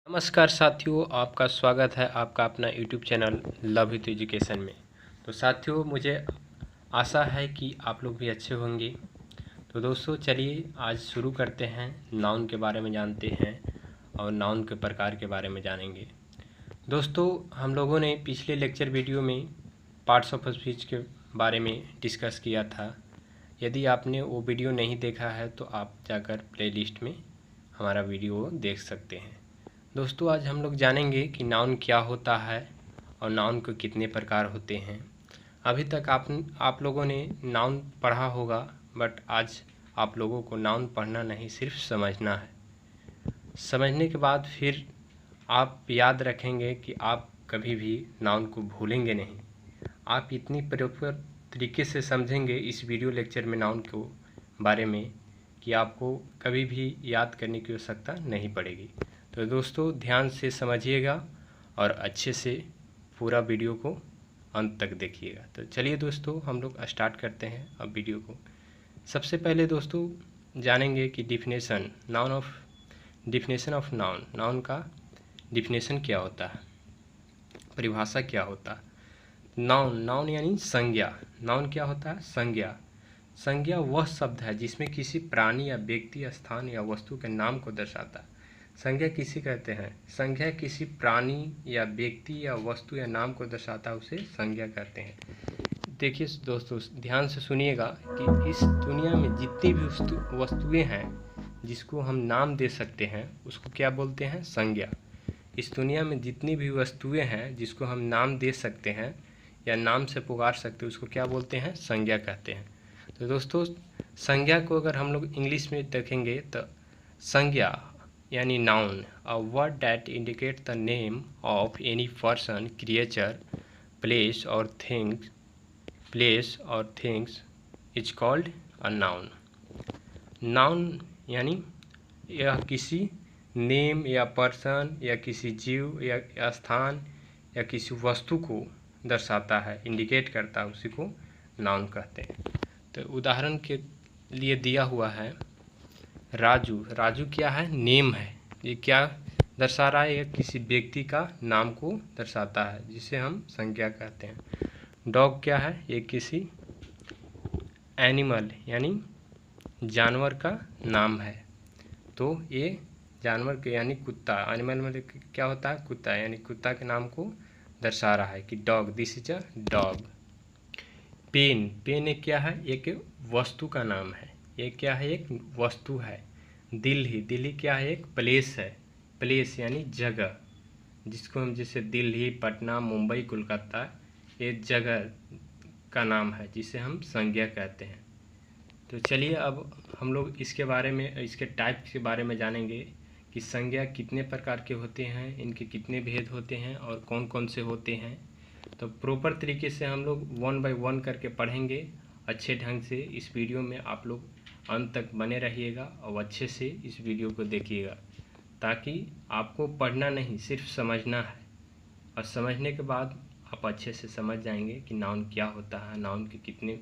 नमस्कार साथियों, आपका स्वागत है आपका अपना YouTube channel love with education में। तो साथियों, मुझे आशा है कि आप लोग भी अच्छे होंगे। तो दोस्तों चलिए आज शुरू करते हैं, नाउन के बारे में जानते हैं और नाउन के प्रकार के बारे में जानेंगे। दोस्तों, हम लोगों ने पिछले लेक्चर वीडियो में पार्ट्स ऑफ स्पीच के बारे में डिस्कस किया था। यदि आपने वो वीडियो नहीं देखा है तो आप जाकर प्लेलिस्ट में हमारा वीडियो देख सकते हैं। दोस्तों, आज हम लोग जानेंगे कि नाउन क्या होता है और नाउन के कितने प्रकार होते हैं। अभी तक आप लोगों ने नाउन पढ़ा होगा, बट आज आप लोगों को नाउन पढ़ना नहीं, सिर्फ समझना है। समझने के बाद फिर आप याद रखेंगे कि आप कभी भी नाउन को भूलेंगे नहीं। आप इतनी प्रॉपर तरीके से समझेंगे इस वीडियो लेक्चर में नाउन को बारे में कि आपको कभी भी याद करने की आवश्यकता नहीं पड़ेगी। तो दोस्तों ध्यान से समझिएगा और अच्छे से पूरा वीडियो को अंत तक देखिएगा। तो चलिए दोस्तों, हम लोग स्टार्ट करते हैं अब वीडियो को। सबसे पहले दोस्तों जानेंगे कि डिफिनेशन ऑफ नाउन। नाउन का डिफिनेशन क्या होता है, परिभाषा क्या होता है। नाउन यानी संज्ञा। नाउन क्या होता है? संज्ञा। संज्ञा वह शब्द है जिसमें किसी प्राणी या व्यक्ति, स्थान या वस्तु के नाम को दर्शाता है। संज्ञा किसी कहते हैं? संज्ञा किसी प्राणी या व्यक्ति या वस्तु या नाम को दर्शाता है, उसे संज्ञा कहते हैं। देखिए दोस्तों, ध्यान से सुनिएगा कि इस दुनिया में जितनी भी वस्तुएं हैं जिसको हम नाम दे सकते हैं उसको क्या बोलते हैं? संज्ञा। इस दुनिया में जितनी भी वस्तुएं हैं जिसको हम नाम दे सकते हैं या नाम से पुकार सकते हैं उसको क्या बोलते हैं? संज्ञा कहते हैं। तो दोस्तों, संज्ञा को अगर हम लोग इंग्लिश में देखेंगे तो संज्ञा यानी noun, a word that indicate the name of any person, creature, place और things is called a noun. Noun यानी यह किसी नेम या पर्सन या किसी जीव या स्थान या किसी वस्तु को दर्शाता है, इंडिकेट करता है, उसी को नाउन कहते हैं। तो उदाहरण के लिए दिया हुआ है राजू। राजू क्या है? नेम है। ये क्या दर्शा रहा है? ये किसी व्यक्ति का नाम को दर्शाता है जिसे हम संज्ञा कहते हैं। डॉग क्या है? ये किसी एनिमल यानी जानवर का नाम है। तो ये जानवर के यानी कुत्ता, एनिमल में क्या होता है? कुत्ता, यानी कुत्ता के नाम को दर्शा रहा है कि dog, this is a dog. Pen एक क्या है? एक वस्तु का नाम है। ये क्या है? एक वस्तु है। दिल्ली क्या है? एक प्लेस है। प्लेस यानी जगह, जिसको हम जैसे दिल्ली, पटना, मुंबई, कोलकाता, ये जगह का नाम है जिसे हम संज्ञा कहते हैं। तो चलिए अब हम लोग इसके बारे में, इसके टाइप के बारे में जानेंगे कि संज्ञा कितने प्रकार के होते हैं, इनके कितने भेद होते हैं और कौन कौन से होते हैं। तो प्रॉपर तरीके से हम लोग 1 बाय 1 करके पढ़ेंगे अच्छे ढंग से। इस वीडियो में आप लोग अंत तक बने रहिएगा और अच्छे से इस वीडियो को देखिएगा, ताकि आपको पढ़ना नहीं, सिर्फ समझना है। और समझने के बाद आप अच्छे से समझ जाएंगे कि नाउन क्या होता है, नाउन के कितने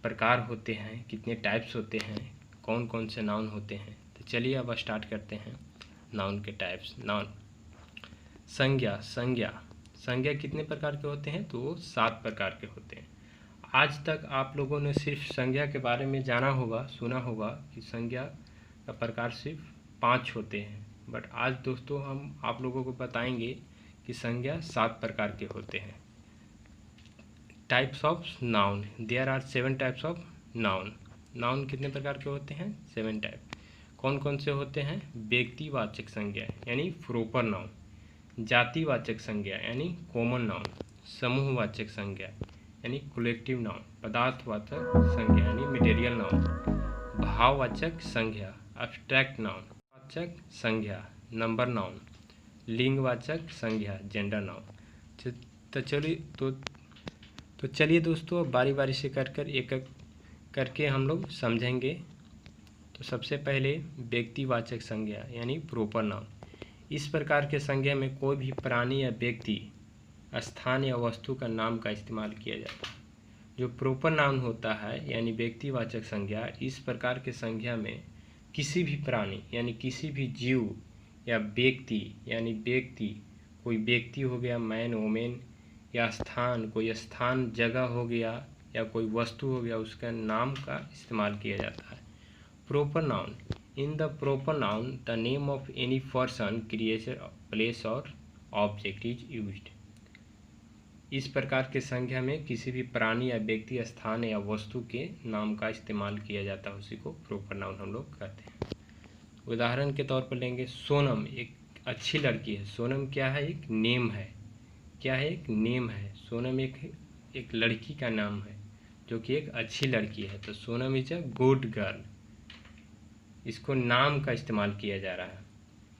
प्रकार होते हैं, कितने टाइप्स होते हैं, कौन कौन से नाउन होते हैं। तो चलिए अब स्टार्ट करते हैं नाउन के टाइप्स। नाउन संज्ञा कितने प्रकार के होते हैं? तो 7 प्रकार के होते हैं। आज तक आप लोगों ने सिर्फ संज्ञा के बारे में जाना होगा, सुना होगा कि संज्ञा का प्रकार सिर्फ 5 होते हैं, बट आज दोस्तों हम आप लोगों को बताएंगे कि संज्ञा 7 प्रकार के होते हैं। Types of noun, there are 7 types of noun. Noun कितने प्रकार के होते हैं? 7 टाइप। कौन कौन से होते हैं? व्यक्तिवाचक संज्ञा यानी प्रॉपर नाउन, जातिवाचक संज्ञा यानी कॉमन नाउन, समूहवाचक संज्ञा यानी कलेक्टिव नाउन, पदार्थवाचक संज्ञा यानी मटेरियल नाउन, भाववाचक संज्ञा एब्स्ट्रैक्ट नाउन, वाचक संज्ञा नंबर नाउन, लिंगवाचक संज्ञा जेंडर नाउन। तो चलिए दोस्तों बारी बारी से कर एक करके हम लोग समझेंगे। तो सबसे पहले व्यक्तिवाचक संज्ञा यानी प्रॉपर नाउन। इस प्रकार के संज्ञा में कोई भी प्राणी या व्यक्ति, स्थान या वस्तु का नाम का इस्तेमाल किया जाता है। जो प्रॉपर नाउन होता है यानी व्यक्तिवाचक संज्ञा, इस प्रकार के संज्ञा में किसी भी प्राणी यानी किसी भी जीव या व्यक्ति यानी व्यक्ति, कोई व्यक्ति हो गया मैन वोमेन, या स्थान कोई स्थान जगह हो गया, या कोई वस्तु हो गया, उसका नाम का इस्तेमाल किया जाता है। Proper noun, in the proper noun the name of any person creature place और ऑब्जेक्ट इज यूज्ड। इस प्रकार के संज्ञा में किसी भी प्राणी या व्यक्ति, स्थान या वस्तु के नाम का इस्तेमाल किया जाता है, उसी को प्रॉपर नाउन हम लोग कहते हैं। उदाहरण के तौर पर लेंगे, सोनम एक अच्छी लड़की है। सोनम क्या है? एक नेम है। क्या है? एक नेम है। सोनम एक लड़की का नाम है जो कि एक अच्छी लड़की है। तो Sonam is a good girl. इसको नाम का इस्तेमाल किया जा रहा है।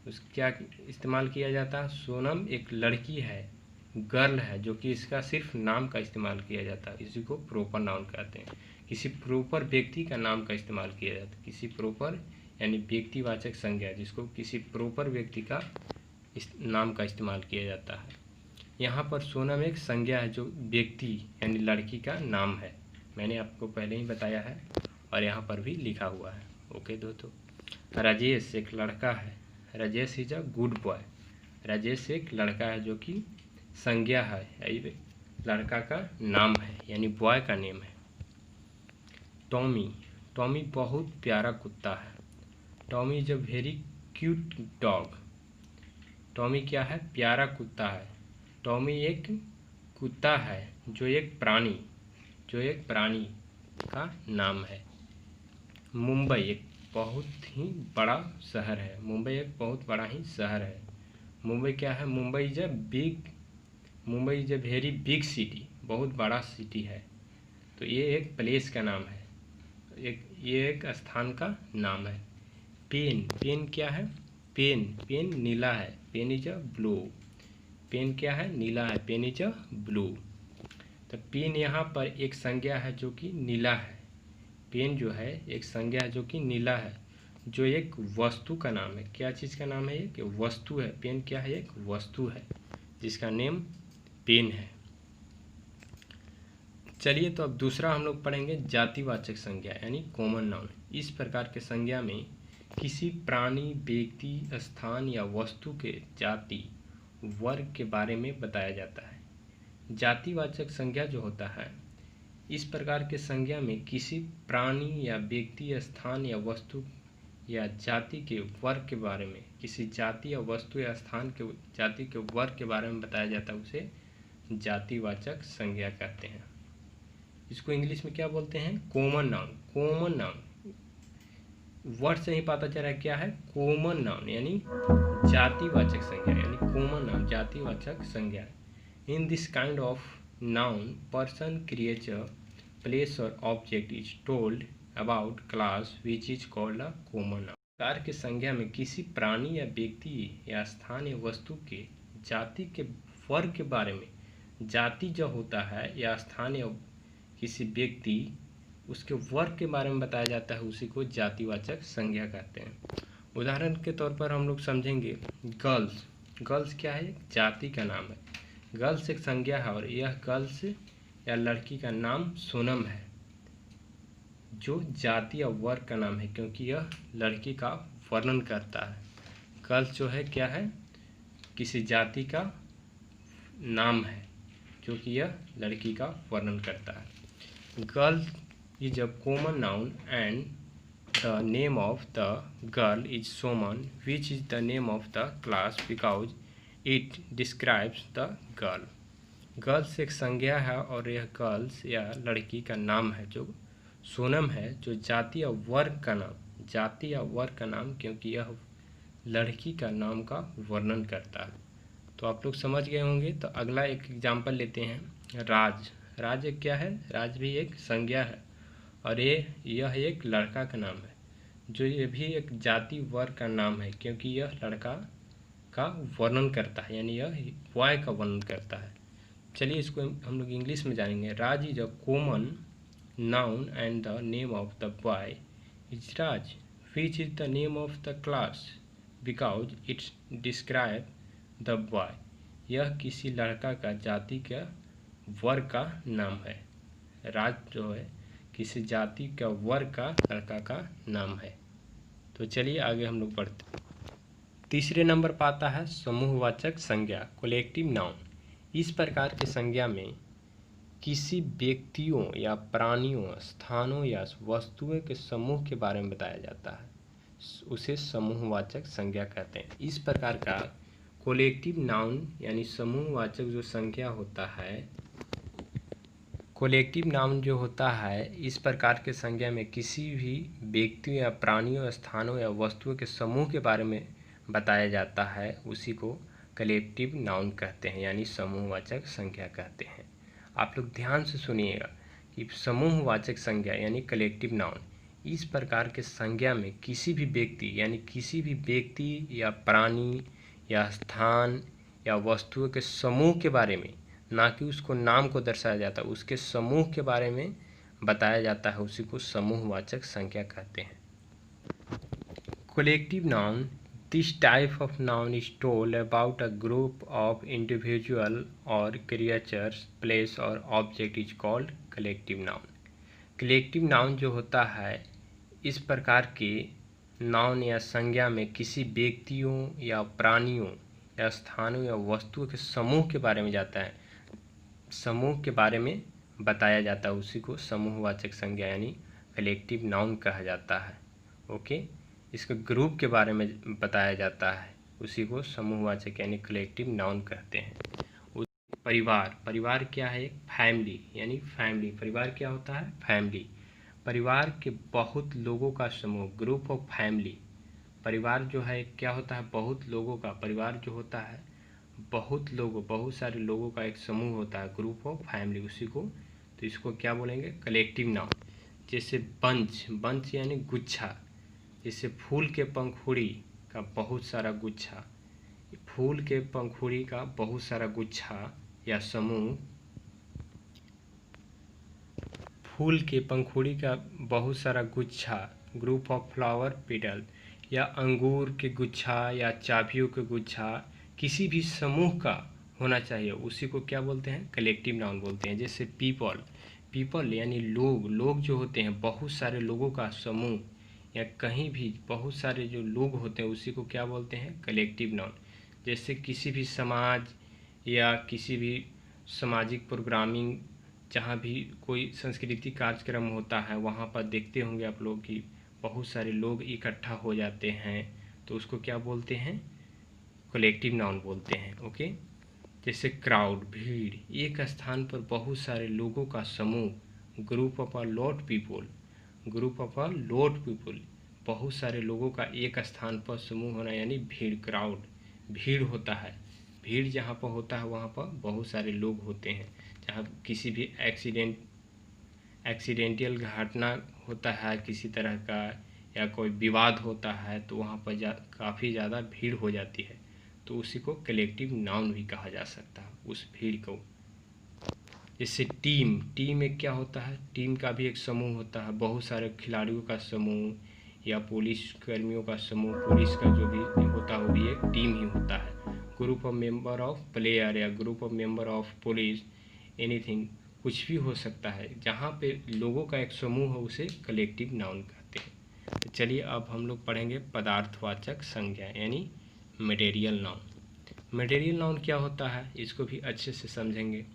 उस क्या इस्तेमाल किया जाता है? सोनम एक लड़की है, गर्ल है, जो कि इसका सिर्फ नाम का इस्तेमाल किया जाता है। इसी को प्रॉपर नाउन कहते हैं। किसी प्रॉपर व्यक्ति का नाम का इस्तेमाल किया जाता है। किसी प्रॉपर यानी व्यक्तिवाचक संज्ञा, जिसको किसी प्रॉपर व्यक्ति का नाम का इस्तेमाल किया जाता है। यहाँ पर सोनम एक संज्ञा है जो व्यक्ति यानी लड़की का नाम है। मैंने आपको पहले ही बताया है और यहाँ पर भी लिखा हुआ है। ओके दोस्तों, राजेश एक लड़का है। Rajesh is a good boy. Rajesh एक लड़का है जो कि संज्ञा है, लड़का का नाम है यानी बॉय का नेम है। टॉमी, टॉमी बहुत प्यारा कुत्ता है। Tommy is a very cute dog. Tommy क्या है? प्यारा कुत्ता है। टॉमी एक कुत्ता है जो एक प्राणी का नाम है। मुंबई एक बहुत ही बड़ा शहर है। मुंबई एक बहुत बड़ा ही शहर है। मुंबई क्या है? Mumbai is a very big city, बहुत बड़ा सिटी है। तो ये एक प्लेस का नाम है, ये एक स्थान का नाम है। पेन, पेन क्या है? पेन नीला है। Pen is a blue. Pen क्या है? नीला है। Pen is a blue. तो पेन यहाँ पर एक संज्ञा है जो कि नीला है। पेन जो है एक संज्ञा है जो कि नीला है, जो एक वस्तु का नाम है। क्या चीज़ का नाम है? ये कि वस्तु है। पेन क्या है? एक वस्तु है जिसका नेम पेन है। चलिए तो अब दूसरा हम लोग पढ़ेंगे जातिवाचक संज्ञा यानी कॉमन नाउन। इस प्रकार के संज्ञा में किसी प्राणी, व्यक्ति, स्थान या वस्तु के जाति, वर्ग के बारे में बताया जाता है। जातिवाचक संज्ञा जो होता है, इस प्रकार के संज्ञा में किसी प्राणी या व्यक्ति, स्थान या वस्तु या जाति के वर्ग के बारे में, किसी जाति या वस्तु या स्थान के जाति के वर्ग के बारे में बताया जाता है, उसे जातिवाचक संज्ञा कहते हैं। इसको इंग्लिश में क्या बोलते हैं? Common noun. Common noun word से ही पता चल रहा है क्या है? कॉमन नाउन यानी जातिवाचक संज्ञा, यानी कॉमन नाउन जातिवाचक संज्ञा। In this kind of noun person, creature, place और object is told about class which is called a common noun. प्रकार के संज्ञा में किसी प्राणी या व्यक्ति या स्थान या वस्तु के जाति के वर्ग के बारे में, जाति जो होता है या स्थान या किसी व्यक्ति उसके वर्ग के बारे में बताया जाता है, उसी को जातिवाचक संज्ञा कहते हैं। उदाहरण के तौर पर हम लोग समझेंगे गर्ल्स। गर्ल्स क्या है? जाति का नाम है। गर्ल्स एक संज्ञा है और यह गर्ल्स या लड़की का नाम सोनम है, जो जाति या वर्ग का नाम है, क्योंकि यह लड़की का वर्णन करता है। गर्ल्स जो है क्या है? किसी जाति का नाम है, क्योंकि यह लड़की का वर्णन करता है। Girl is a common noun and the name of the girl is Soman, which is the name of the class because it describes the girl. Girls एक संज्ञा है और यह गर्ल्स या लड़की का नाम है जो सोनम है, जो जाति या वर्ग का नाम, जाति या वर्ग का नाम, क्योंकि यह लड़की का नाम का वर्णन करता है। तो आप लोग समझ गए होंगे। तो अगला एक एग्जाम्पल लेते हैं, राज। राज क्या है? राज भी एक संज्ञा है और यह एक लड़का का नाम है, जो ये भी एक जाति वर्ग का नाम है, क्योंकि यह लड़का का वर्णन करता है, यानी यह बॉय का वर्णन करता है। चलिए इसको हम लोग इंग्लिश में जानेंगे। Raj is a common noun and the name of the boy is Raj, which is the name of the class because it's describe the boy. यह किसी लड़का का जाति का वर्ग का नाम है। राज जो है किसी जाति का वर्ग का लड़का का नाम है। तो चलिए आगे हम लोग बढ़ते हैं। तीसरे नंबर पर आता है समूहवाचक संज्ञा, कलेक्टिव नाउन। इस प्रकार की संज्ञा में किसी व्यक्तियों या प्राणियों, स्थानों या वस्तुओं के समूह के बारे में बताया जाता है, उसे समूहवाचक संज्ञा कहते हैं। इस प्रकार का कलेक्टिव नाउन यानी समूहवाचक जो संज्ञा होता है, कलेक्टिव नाउन जो होता है, इस प्रकार के संज्ञा में किसी भी व्यक्तियों या प्राणियों, स्थानों या वस्तुओं के समूह के बारे में बताया जाता है, उसी को कलेक्टिव नाउन कहते हैं यानी समूहवाचक संज्ञा कहते हैं। आप लोग ध्यान से सुनिएगा कि समूहवाचक संज्ञा यानी कलेक्टिव नाउन, इस प्रकार के संज्ञा में किसी भी व्यक्ति यानी किसी भी व्यक्ति या प्राणी या स्थान या वस्तुओं के समूह के बारे में, ना कि उसको नाम को दर्शाया जाता है, उसके समूह के बारे में बताया जाता है, उसी को समूहवाचक संज्ञा कहते हैं। Collective noun, this type of noun is told about a group of individual or creatures, place or object is called collective noun। Collective noun जो होता है, इस प्रकार के नाउन या संज्ञा में किसी व्यक्तियों या प्राणियों या स्थानों या वस्तुओं के समूह के बारे में जाता है, समूह के बारे में बताया जाता है, उसी को समूहवाचक संज्ञा यानी कलेक्टिव नाउन कहा जाता है। ओके, इसके ग्रुप के बारे में बताया जाता है, उसी को समूहवाचक यानी कलेक्टिव नाउन कहते हैं। परिवार, परिवार क्या है? फैमिली यानी फैमिली। परिवार क्या होता है? फैमिली। परिवार के बहुत लोगों का समूह, ग्रुप ऑफ फैमिली। परिवार जो है क्या होता है? बहुत लोगों का। परिवार जो होता है बहुत लोगों, बहुत सारे लोगों का एक समूह होता है, ग्रुप ऑफ फैमिली, उसी को, तो इसको क्या बोलेंगे? Collective noun. जैसे बंच, बंच यानी गुच्छा। जैसे फूल के पंखुड़ी का बहुत सारा गुच्छा, फूल के पंखुड़ी का बहुत सारा गुच्छा या समूह, फूल के पंखुड़ी का बहुत सारा गुच्छा, ग्रुप ऑफ फ्लावर पेटल, या अंगूर के गुच्छा या चाबियों के गुच्छा, किसी भी समूह का होना चाहिए, उसी को क्या बोलते हैं? कलेक्टिव नाउन बोलते हैं। जैसे पीपल, पीपल यानी लोग, लोग जो होते हैं बहुत सारे लोगों का समूह, या कहीं भी बहुत सारे जो लोग होते हैं, उसी को क्या बोलते हैं? Collective noun. जैसे किसी भी समाज या किसी भी सामाजिक प्रोग्रामिंग, जहाँ भी कोई सांस्कृतिक कार्यक्रम होता है, वहाँ पर देखते होंगे आप लोग कि बहुत सारे लोग इकट्ठा हो जाते हैं, तो उसको क्या बोलते हैं? कलेक्टिव नाउन बोलते हैं। ओके, जैसे क्राउड, भीड़, एक स्थान पर बहुत सारे लोगों का समूह, group of a lot people, group of a lot people, बहुत सारे लोगों का एक स्थान पर समूह होना यानी भीड़, क्राउड। भीड़ होता है, भीड़ जहाँ पर होता है वहाँ पर बहुत सारे लोग होते हैं। जहाँ किसी भी एक्सीडेंटल घटना होता है किसी तरह का, या कोई विवाद होता है, तो वहाँ पर काफ़ी ज़्यादा भीड़ हो जाती है, तो उसी को कलेक्टिव नाउन भी कहा जा सकता है, उस भीड़ को। जैसे टीम, टीम एक क्या होता है? टीम का भी एक समूह होता है, बहुत सारे खिलाड़ियों का समूह, या पुलिस कर्मियों का समूह, पुलिस का जो भी होता है वो भी एक टीम ही होता है। Group of member of player या group of member of police, anything, कुछ भी हो सकता है, जहाँ पे लोगों का एक समूह हो उसे कलेक्टिव नाउन कहते हैं। तो चलिए अब हम लोग पढ़ेंगे पदार्थवाचक संज्ञा यानी मटेरियल नाउन। मटेरियल नाउन क्या होता है, इसको भी अच्छे से समझेंगे।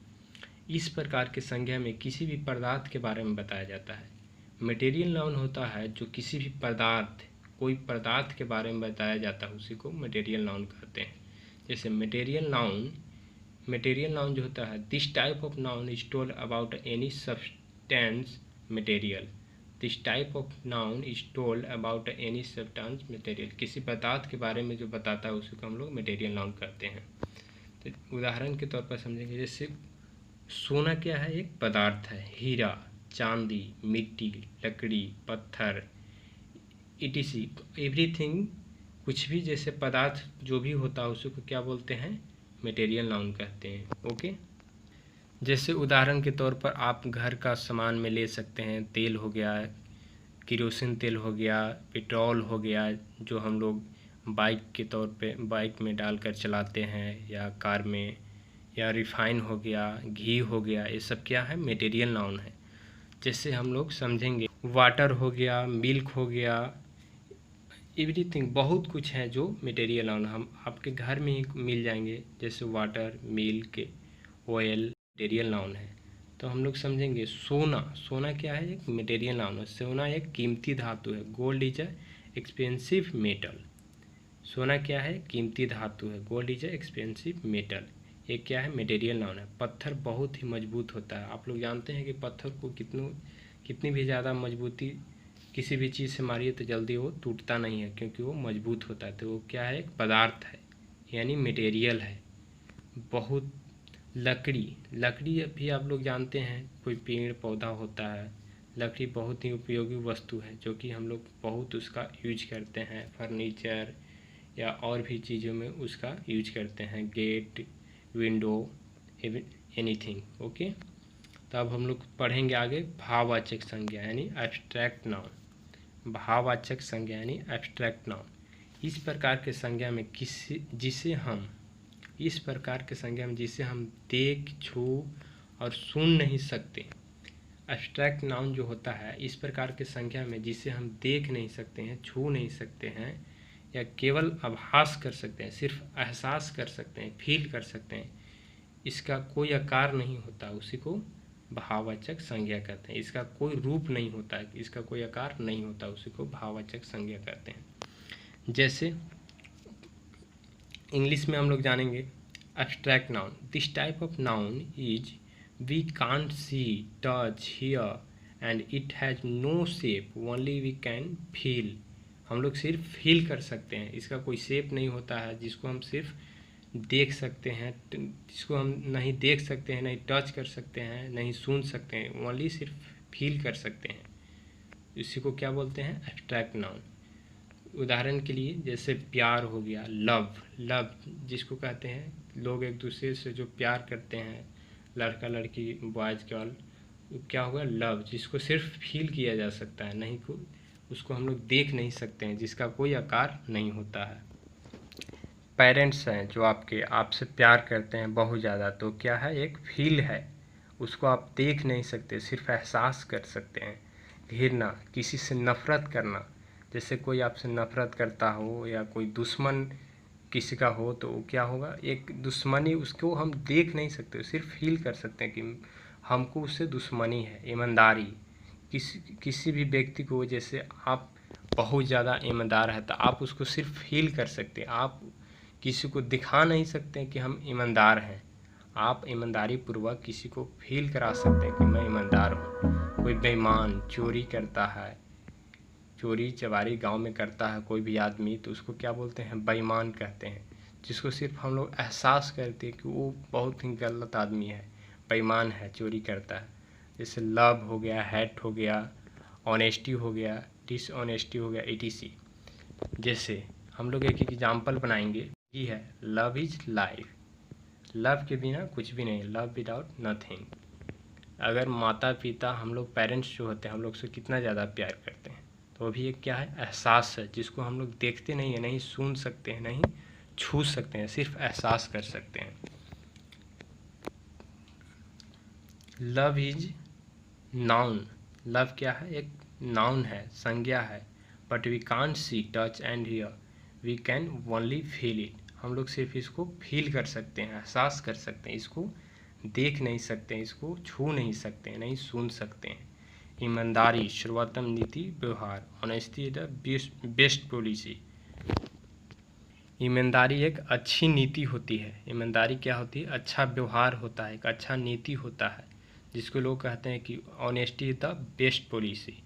इस प्रकार के संज्ञा में किसी भी पदार्थ के बारे में बताया जाता है। मटेरियल नाउन होता है जो किसी भी पदार्थ, कोई पदार्थ के बारे में बताया जाता है, उसी को मटेरियल नाउन कहते हैं। जैसे मटेरियल नाउन जो होता है, this type of noun is told about any substance material, this type of noun is told about any substance material, किसी पदार्थ के बारे में जो बताता है उसी को हम लोग मटेरियल नाउन कहते हैं। तो उदाहरण के तौर पर समझेंगे, जैसे सोना क्या है? एक पदार्थ है। हीरा, चांदी, मिट्टी, लकड़ी, पत्थर, etc, एवरीथिंग, कुछ भी जैसे पदार्थ जो भी होता है उसी को क्या बोलते हैं? मटेरियल नाउन कहते हैं। ओके, जैसे उदाहरण के तौर पर आप घर का सामान में ले सकते हैं, तेल हो गया, केरोसिन तेल हो गया, पेट्रोल हो गया, जो हम लोग बाइक के तौर पे बाइक में डालकर चलाते हैं या कार में, या रिफाइन हो गया, घी हो गया, ये सब क्या है? मटेरियल नाउन है। जैसे हम लोग समझेंगे वाटर हो गया, मिल्क हो गया, एवरीथिंग, बहुत कुछ है जो मटेरियल नाउन हम आपके घर में ही मिल जाएंगे, जैसे water, milk, oil material noun है। तो हम लोग समझेंगे सोना। सोना क्या है? एक मटेरियल नाउन है। सोना एक कीमती धातु है। Gold is a expensive metal. सोना क्या है? कीमती धातु है। Gold is a expensive metal. एक क्या है? मटेरियल नाउन है। पत्थर बहुत ही मजबूत होता है। आप लोग जानते हैं कि पत्थर को कितनी भी ज़्यादा मजबूती किसी भी चीज़ से मारिए तो जल्दी वो टूटता नहीं है, क्योंकि वो मजबूत होता है। तो वो क्या है? एक पदार्थ है, यानी मटेरियल है। बहुत लकड़ी भी आप लोग जानते हैं, कोई पेड़ पौधा होता है। लकड़ी बहुत ही उपयोगी वस्तु है, जो कि हम लोग बहुत उसका यूज करते हैं, फर्नीचर या और भी चीज़ों में उसका यूज करते हैं, गेट, विंडो, एनीथिंग। ओके, तो अब हम लोग पढ़ेंगे आगे भाववाचक संज्ञा यानी एब्स्ट्रैक्ट नाउन। भाववाचक संज्ञा यानी एब्स्ट्रैक्ट नाउन इस प्रकार के संज्ञा में जिसे हम देख, छू और सुन नहीं सकते। एब्स्ट्रैक्ट नाउन जो होता है इस प्रकार के संज्ञा में जिसे हम देख नहीं सकते हैं, छू नहीं सकते हैं, या केवल आभास कर सकते हैं, सिर्फ एहसास कर सकते हैं, फील कर सकते हैं, इसका कोई आकार नहीं होता, उसी को भाववाचक संज्ञा कहते हैं। इसका कोई रूप नहीं होता, इसका कोई आकार नहीं होता, उसी को भाववाचक संज्ञा कहते हैं। जैसे इंग्लिश में हम लोग जानेंगे abstract noun. This type of noun is we can't see, touch, hear and it has no shape, only we can feel. हम लोग सिर्फ फील कर सकते हैं, इसका कोई शेप नहीं होता है, जिसको हम सिर्फ देख सकते हैं, जिसको हम नहीं देख सकते हैं, नहीं टच कर सकते हैं, नहीं सुन सकते हैं, ओनली सिर्फ फील कर सकते हैं। इसी को क्या बोलते हैं? Abstract noun. उदाहरण के लिए जैसे प्यार हो गया, लव जिसको कहते हैं, लोग एक दूसरे से जो प्यार करते हैं, लड़का लड़की, बॉयज़ गर्ल, क्या होगा? लव, जिसको सिर्फ फील किया जा सकता है, नहीं को उसको हम लोग देख नहीं सकते हैं, जिसका कोई आकार नहीं होता है। पेरेंट्स हैं जो आपसे प्यार करते हैं बहुत ज़्यादा, तो क्या है? एक फील है, उसको आप देख नहीं सकते, सिर्फ एहसास कर सकते हैं। घृणा, किसी से नफ़रत करना, जैसे कोई आपसे नफ़रत करता हो या कोई दुश्मन किसी का हो, तो वो क्या होगा? एक दुश्मनी, उसको हम देख नहीं सकते, सिर्फ फील कर सकते हैं कि हमको उससे दुश्मनी है। ईमानदारी, किसी भी व्यक्ति को, जैसे आप बहुत ज़्यादा ईमानदार है तो आप उसको सिर्फ फील कर सकते हैं, आप किसी को दिखा नहीं सकते कि हम ईमानदार हैं। आप ईमानदारी पूर्वक किसी को फील करा सकते हैं कि मैं ईमानदार हूँ। कोई बेईमान चोरी करता है, चोरी चवारी गांव में करता है कोई भी आदमी, तो उसको क्या बोलते हैं? बेईमान कहते हैं। जिसको सिर्फ हम लोग एहसास करते हैं कि वो बहुत ही गलत आदमी है, बेईमान है, चोरी करता है। जैसे लव हो गया, हेट हो गया, ऑनेस्टी हो गया, डिसऑनेस्टी हो गया, etc। जैसे हम लोग एक एग्जाम्पल बनाएंगे, ये है लव इज लाइफ। लव के बिना कुछ भी नहीं, लव विदाउट नथिंग। अगर माता पिता, हम लोग पेरेंट्स जो होते हैं, हम लोग से कितना ज़्यादा प्यार करते हैं, तो वो भी एक क्या है? एहसास है, जिसको हम लोग देखते नहीं है, नहीं सुन सकते हैं, नहीं छू सकते हैं, सिर्फ एहसास कर सकते हैं। Love is noun. लव क्या है? एक नाउन है, संज्ञा है। But we can't see, touch and hear, we can only feel it. हम लोग सिर्फ इसको फील कर सकते हैं, एहसास कर सकते हैं, इसको देख नहीं सकते हैं, इसको छू नहीं सकते हैं, नहीं सुन सकते हैं। ईमानदारी, सर्वोत्तम नीति व्यवहार, honesty is the best policy. ईमानदारी एक अच्छी नीति होती है। ईमानदारी क्या होती है? अच्छा व्यवहार होता है, एक अच्छा नीति होता है, जिसको लोग कहते हैं कि honesty is the best policy.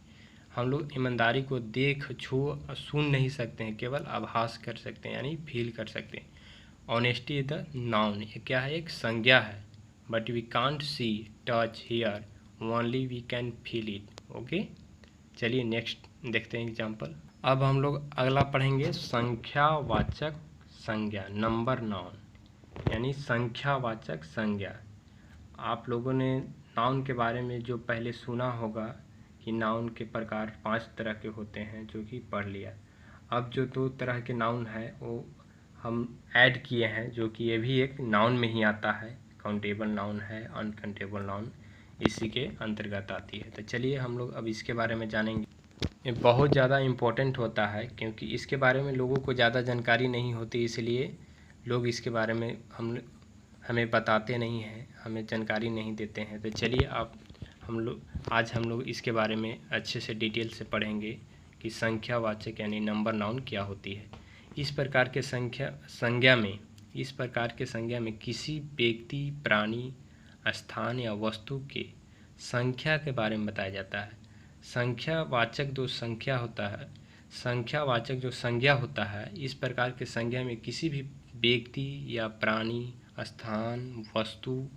हम लोग ईमानदारी को देख, छू, सुन नहीं सकते हैं, केवल आभास कर सकते हैं, यानी फील कर सकते हैं। ऑनेस्टी इज द नाउन, ये क्या है? एक संज्ञा है। But we can't see, touch, hear, only we can feel it. Okay, चलिए नेक्स्ट देखते हैं एग्जाम्पल। अब हम लोग अगला पढ़ेंगे संख्यावाचक संज्ञा, नंबर नाउन, यानी संख्यावाचक संज्ञा। आप लोगों ने नाउन के बारे में जो पहले सुना होगा कि नाउन के प्रकार 5 तरह के होते हैं, जो कि पढ़ लिया। अब जो 2 तरह के नाउन है वो हम ऐड किए हैं, जो कि ये भी एक नाउन में ही आता है। काउंटेबल नाउन है, अनकाउंटेबल नाउन इसी के अंतर्गत आती है। तो चलिए हम लोग अब इसके बारे में जानेंगे। ये बहुत ज़्यादा इम्पोर्टेंट होता है, क्योंकि इसके बारे में लोगों को ज़्यादा जानकारी नहीं होती, इसलिए लोग इसके बारे में हमें बताते नहीं हैं, हमें जानकारी नहीं देते हैं। तो चलिए आज हम लोग इसके बारे में अच्छे से डिटेल से पढ़ेंगे कि संख्यावाचक यानी नंबर नाउन क्या होती है। इस प्रकार के संज्ञा में किसी व्यक्ति, प्राणी, स्थान या वस्तु के संख्या के बारे में बताया जाता है। संख्यावाचक जो संज्ञा होता है, इस प्रकार के संज्ञा में किसी भी व्यक्ति या प्राणी, स्थान, वस्तु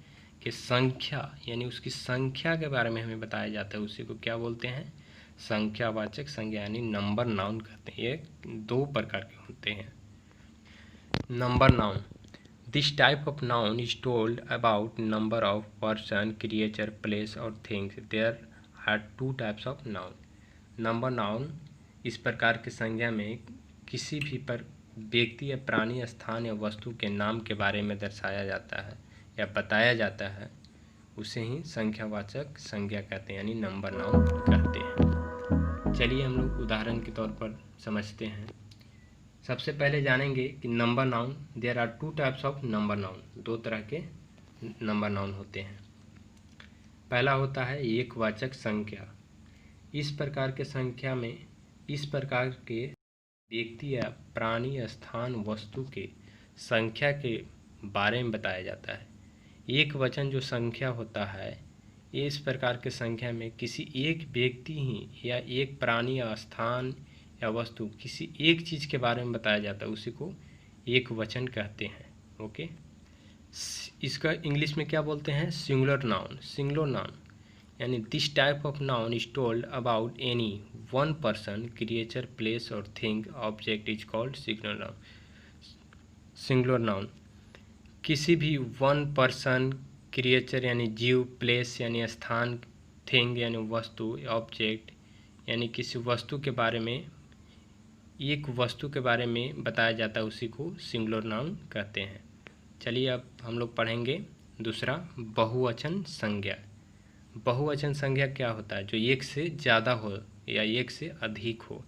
के संख्या यानी उसकी संख्या के बारे में हमें बताया जाता है। उसी को क्या बोलते हैं? संख्यावाचक संज्ञा यानी नंबर नाउन कहते हैं। ये दो प्रकार के होते हैं। Number noun, this type of noun is told about number of person, creature, place और things. There are two types of noun. Number noun इस प्रकार की संज्ञा में किसी भी व्यक्ति या प्राणी, स्थान या वस्तु के नाम के बारे में दर्शाया जाता है या बताया जाता है, उसे ही संख्यावाचक संज्ञा कहते हैं यानी नंबर नाउन कहते हैं। चलिए हम लोग उदाहरण के तौर पर समझते हैं। सबसे पहले जानेंगे कि number noun, there are two types of number noun. दो तरह के नंबर नाउन होते हैं। पहला होता है एकवाचक संख्या। इस प्रकार के संख्या में इस प्रकार के व्यक्ति या प्राणी, स्थान, वस्तु के संख्या के बारे में बताया जाता है। एक वचन जो संख्या होता है, ये इस प्रकार के संख्या में किसी एक व्यक्ति ही या एक प्राणी या स्थान या वस्तु, किसी एक चीज़ के बारे में बताया जाता है, उसी को एक वचन कहते हैं। ओके, इसका इंग्लिश में क्या बोलते हैं? Singular noun. सिंगुलर नाउन यानी this type of noun is told about any one person, creature, place और thing, object is called singular noun. Singular noun किसी भी वन पर्सन, क्रिएचर यानी जीव, प्लेस यानी स्थान, थिंग यानी वस्तु, ऑब्जेक्ट यानी किसी वस्तु के बारे में, एक वस्तु के बारे में बताया जाता है, उसी को सिंगुलर नाउन कहते हैं। चलिए अब हम लोग पढ़ेंगे दूसरा, बहुवचन संज्ञा। बहुवचन संज्ञा क्या होता है? जो एक से ज़्यादा हो या एक से अधिक हो।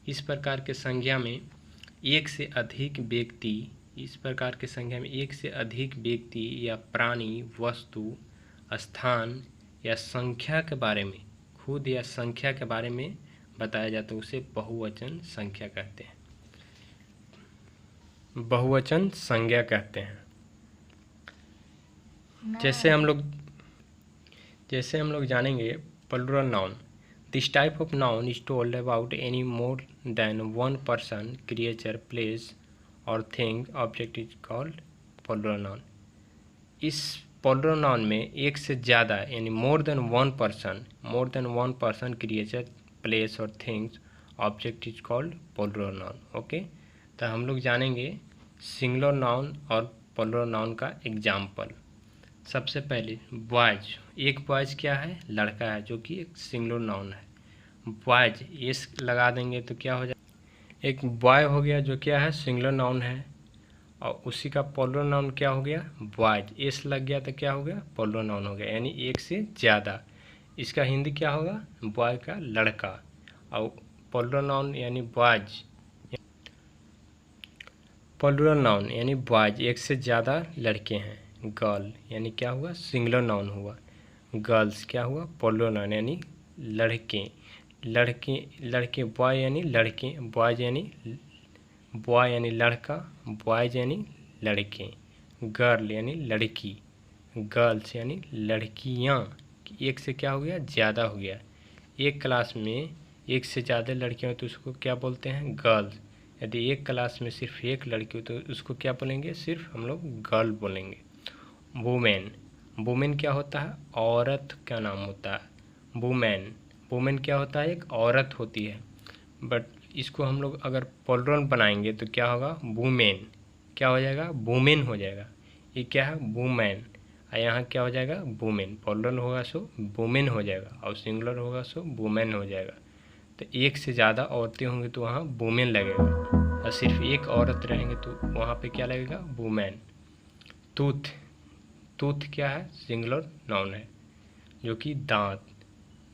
इस प्रकार के संज्ञा में एक से अधिक व्यक्ति या प्राणी, वस्तु, स्थान या संख्या के बारे में, खुद या संख्या के बारे में बताया जाता है, उसे बहुवचन संख्या कहते हैं। बहुवचन संज्ञा कहते हैं। जैसे हम लोग जानेंगे plural noun. This type of noun is told about any more than one person, creature, place और thing, object is called plural noun. इस प्लूरल नाउन में एक से ज़्यादा यानी more than one person, creature, place और things, object is called plural noun. Okay, तो हम लोग जानेंगे सिंगुलर नाउन और प्लूरल नाउन का एग्जाम्पल। सबसे पहले बॉयज। एक बॉयज क्या है? लड़का है, जो कि एक सिंगुलर नाउन है। बॉयज एस लगा देंगे तो क्या हो जाए? एक बॉय हो गया, जो क्या है? सिंगुलर नाउन है, और उसी का प्लूरल नाउन क्या हो गया? बॉयज। एस लग गया तो क्या हो गया? प्लूरल नाउन हो गया, यानी एक से ज़्यादा। इसका हिंदी क्या होगा? बॉय का लड़का, और प्लूरल नाउन यानी बॉयज। प्लूरल नाउन यानी बॉयज, एक से ज़्यादा लड़के हैं। गर्ल यानी क्या हुआ? सिंगुलर नाउन हुआ। गर्ल्स क्या हुआ? प्लूरल नाउन यानी लड़के। लड़के बॉय यानी लड़के, बॉयज यानी बॉय यानी लड़का, बॉयज यानी लड़के। गर्ल यानी लड़की, गर्ल्स यानी लड़कियाँ। एक से क्या हो गया? ज़्यादा हो गया। एक क्लास में एक से ज़्यादा लड़कियाँ हो तो उसको क्या बोलते हैं? गर्ल्स। यदि एक क्लास में सिर्फ एक लड़की हो तो उसको क्या बोलेंगे? सिर्फ हम लोग गर्ल बोलेंगे। वुमेन क्या होता है? औरत का नाम होता है। वुमेन क्या होता है? एक औरत होती है। बट इसको हम लोग अगर प्लूरल बनाएंगे तो क्या होगा? वुमेन। क्या हो जाएगा? वुमेन हो जाएगा। ये क्या है? वुमेन। और यहाँ क्या हो जाएगा? वुमेन। प्लूरल होगा सो वुमेन हो जाएगा, और सिंगुलर होगा सो वुमेन हो जाएगा। तो एक से ज़्यादा औरतें होंगी तो वहाँ वुमेन लगेगा, और सिर्फ एक औरत रहेंगे तो वहाँ पे क्या लगेगा? वुमेन। टूथ क्या है? सिंगुलर नाउन है, जो कि दांत।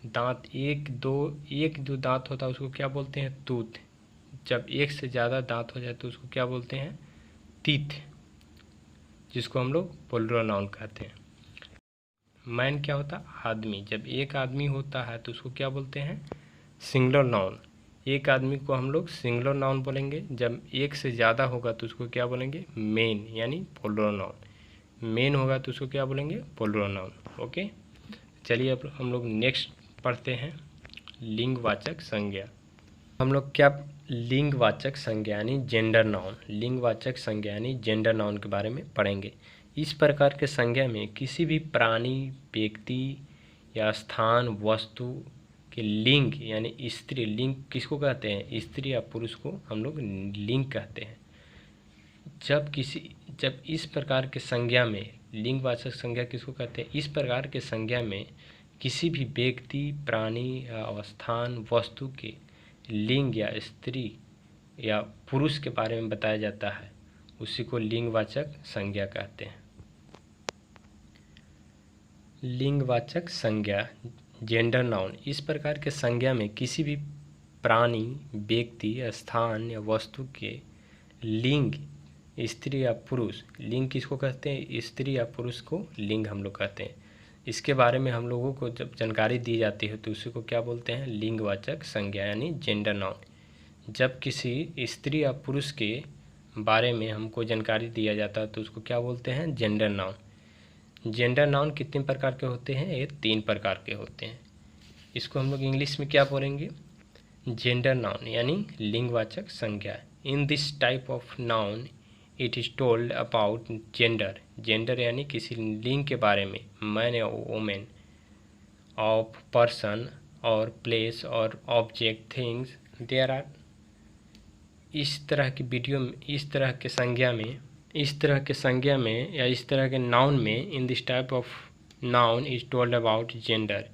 दांत एक दो दांत होता है उसको क्या बोलते हैं? टूथ। जब एक से ज़्यादा दांत हो जाए तो उसको क्या बोलते हैं? टीथ, जिसको हम लोग प्लूरल नाउन कहते हैं। मैन क्या होता है? आदमी। जब एक आदमी होता है तो उसको क्या बोलते हैं? Singular noun. एक आदमी को हम लोग सिंगुलर नाउन बोलेंगे। जब एक से ज़्यादा होगा तो उसको क्या बोलेंगे? मेन, यानी प्लूरल नाउन। मेन होगा तो उसको क्या बोलेंगे? Plural noun. ओके, चलिए अब हम लोग नेक्स्ट पढ़ते हैं लिंगवाचक संज्ञा। हम लोग क्या लिंगवाचक संज्ञा यानी जेंडर नाउन, लिंगवाचक संज्ञा यानी जेंडर नाउन के बारे में पढ़ेंगे। इस प्रकार के संज्ञा में किसी भी प्राणी, व्यक्ति या स्थान, वस्तु के लिंग यानी स्त्री, लिंग किसको कहते हैं? स्त्री या पुरुष को हम लोग लिंग कहते हैं। जब इस प्रकार के संज्ञा में, लिंगवाचक संज्ञा किसको कहते हैं? इस प्रकार के संज्ञा में किसी भी व्यक्ति, प्राणी या स्थान, वस्तु के लिंग या स्त्री या पुरुष के बारे में बताया जाता है, उसी को लिंगवाचक संज्ञा कहते हैं। लिंगवाचक संज्ञा जेंडर नाउन, इस प्रकार के संज्ञा में किसी भी प्राणी, व्यक्ति, स्थान या वस्तु के लिंग, स्त्री या पुरुष, लिंग किसको कहते हैं? स्त्री या पुरुष को लिंग हम लोग कहते हैं। इसके बारे में हम लोगों को जब जानकारी दी जाती है तो उसी को क्या बोलते हैं? लिंगवाचक संज्ञा यानी जेंडर नाउन। जब किसी स्त्री या पुरुष के बारे में हमको जानकारी दिया जाता है तो उसको क्या बोलते हैं? Gender noun. जेंडर नाउन कितने प्रकार के होते हैं? ये 3 प्रकार के होते हैं। इसको हम लोग इंग्लिश में क्या बोलेंगे? जेंडर नाउन यानी लिंगवाचक संज्ञा। In this type of noun it is told about gender, gender यानी किसी लिंग के बारे में, मैन या वोमेन, ऑफ पर्सन और प्लेस और ऑब्जेक्ट, थिंग्स, देयर आर। इस तरह की वीडियो में, इस तरह के संज्ञा में या इस तरह के नाउन में, in this type of noun is told about gender,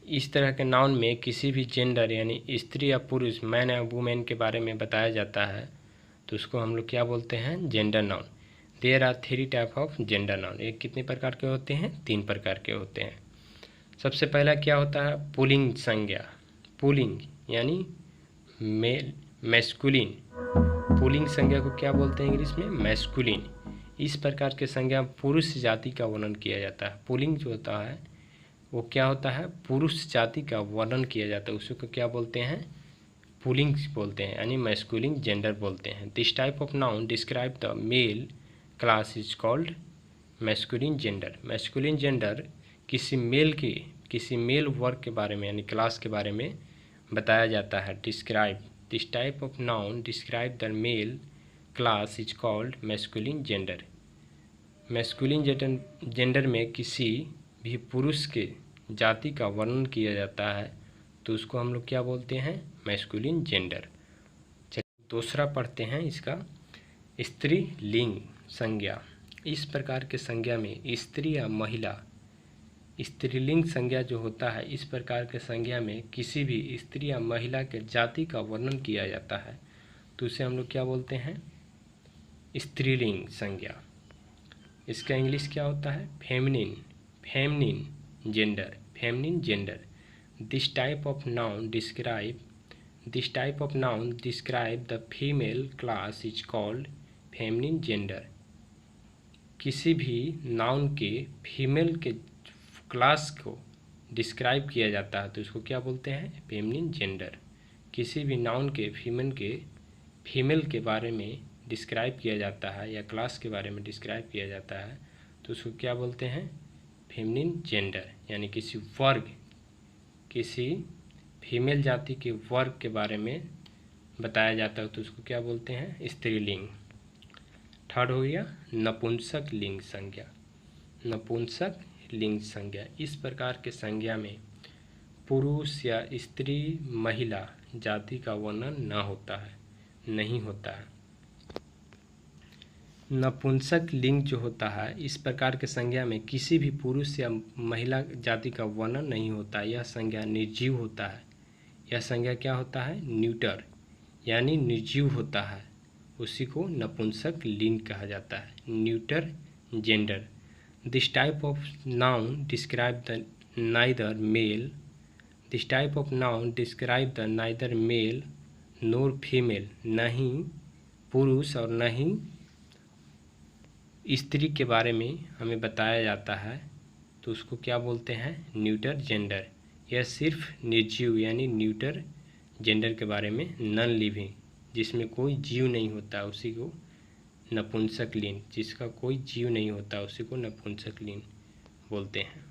इस तरह के नाउन में किसी भी जेंडर यानी स्त्री या पुरुष, मैन या वुमेन के बारे में बताया जाता है तो उसको हम लोग क्या बोलते हैं? Gender noun. There are 3 type of gender noun. ये कितने प्रकार के होते हैं? 3 प्रकार के होते हैं। सबसे पहला क्या होता है? पुल्लिंग संज्ञा। पुल्लिंग यानी मेल, मैस्कुलिन। पुल्लिंग संज्ञा को क्या बोलते हैं इंग्लिश में? मैस्कुलिन। इस प्रकार के संज्ञा पुरुष जाति का वर्णन किया जाता है। पुल्लिंग जो होता है वो क्या होता है? पुरुष जाति का वर्णन किया जाता है, उसको क्या बोलते हैं? पुल्लिंग बोलते हैं यानी मैस्कुलिन जेंडर बोलते हैं। This type of noun describe the male class is called masculine gender. Masculine gender किसी मेल वर्ग के बारे में यानी क्लास के बारे में बताया जाता है। Describe, this type of noun describe the male class is called masculine gender. Masculine gender में किसी भी पुरुष के जाति का वर्णन किया जाता है तो उसको हम लोग क्या बोलते हैं? Masculine gender. चलिए दूसरा पढ़ते हैं इसका, स्त्रीलिंग संज्ञा। इस प्रकार के संज्ञा में स्त्री या महिला, स्त्रीलिंग संज्ञा जो होता है, इस प्रकार के संज्ञा में किसी भी स्त्री या महिला के जाति का वर्णन किया जाता है तो उसे हम लोग क्या बोलते हैं? स्त्रीलिंग संज्ञा। इसका इंग्लिश क्या होता है? Feminine, feminine gender, feminine gender. This type of noun describe the female class is called feminine gender। किसी भी नाउन के फीमेल के क्लास को डिस्क्राइब किया जाता है तो उसको क्या बोलते हैं? Feminine gender. किसी भी नाउन के फीमेल के बारे में डिस्क्राइब किया जाता है या क्लास के बारे में डिस्क्राइब किया जाता है तो उसको क्या बोलते हैं? Feminine gender. यानी किसी फीमेल जाति के वर्ग के बारे में बताया जाता है तो उसको क्या बोलते हैं? स्त्रीलिंग। थर्ड हो गया नपुंसक लिंग संज्ञा। नपुंसक लिंग संज्ञा, इस प्रकार के संज्ञा में पुरुष या स्त्री, महिला जाति का वर्णन नहीं होता है। नपुंसक लिंग जो होता है, इस प्रकार के संज्ञा में किसी भी पुरुष या महिला जाति का वर्णन नहीं होता। यह संज्ञा निर्जीव होता है। यह संज्ञा क्या होता है? न्यूटर यानी निर्जीव होता है, उसी को नपुंसक लिंग कहा जाता है। Neuter gender. This type of noun describe the neither male this type of noun describe the neither male nor female, न ही पुरुष और न ही स्त्री के बारे में हमें बताया जाता है, तो उसको क्या बोलते हैं, न्यूटर जेंडर। यह सिर्फ निर्जीव यानी न्यूटर जेंडर के बारे में, नॉन लिविंग जिसमें कोई जीव नहीं होता उसी को नपुंसकलिंग, जिसका कोई जीव नहीं होता उसी को नपुंसकलिंग बोलते हैं।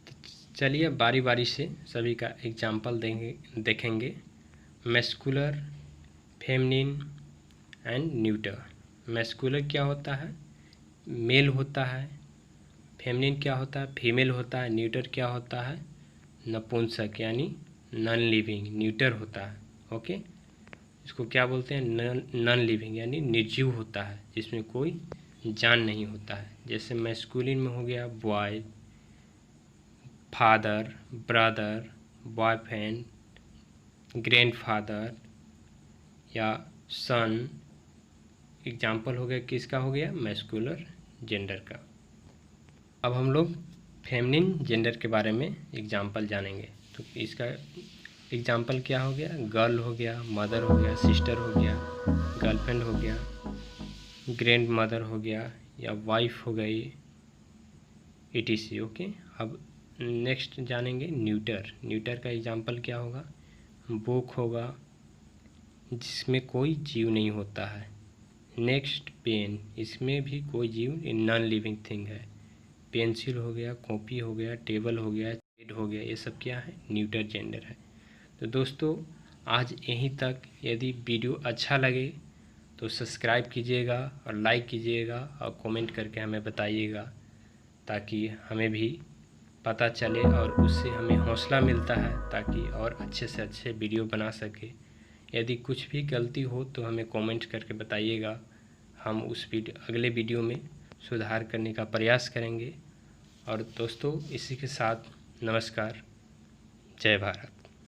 तो चलिए बारी बारी से सभी का एग्जाम्पल देखेंगे। Muscular, feminine and neuter. Muscular क्या होता है, मेल होता है। फेमिनिन क्या होता है, फीमेल होता है। न्यूटर क्या होता है, नपुंसक यानी नॉन लिविंग, न्यूटर होता है। ओके, इसको क्या बोलते हैं, नॉन लिविंग यानी निर्जीव होता है जिसमें कोई जान नहीं होता है। जैसे मैस्कुलिन में हो गया boy, father, brother, boyfriend, grandfather या सन। एग्जाम्पल हो गया किसका, हो गया मैस्कुलर जेंडर का। अब हम लोग फेमिनिन जेंडर के बारे में एग्जाम्पल जानेंगे। तो इसका एग्जाम्पल क्या हो गया, गर्ल हो गया, मदर हो गया, सिस्टर हो गया, गर्लफ्रेंड हो गया, ग्रैंड मदर हो गया या वाइफ हो गई, etc। ओके, अब नेक्स्ट जानेंगे न्यूटर। न्यूटर का एग्जाम्पल क्या होगा, बुक होगा जिसमें कोई जीव नहीं होता है। नेक्स्ट पेन, इसमें भी कोई जीव, नॉन लिविंग थिंग है। पेंसिल हो गया, कॉपी हो गया, टेबल हो गया, बेड हो गया, ये सब क्या है, न्यूटर जेंडर है। तो दोस्तों आज यहीं तक। यदि वीडियो अच्छा लगे तो सब्सक्राइब कीजिएगा और लाइक कीजिएगा और कमेंट करके हमें बताइएगा, ताकि हमें भी पता चले और उससे हमें हौसला मिलता है ताकि और अच्छे से अच्छे वीडियो बना सके। यदि कुछ भी गलती हो तो हमें कमेंट करके बताइएगा, हम उस अगले वीडियो में सुधार करने का प्रयास करेंगे। और दोस्तों इसी के साथ नमस्कार, जय भारत।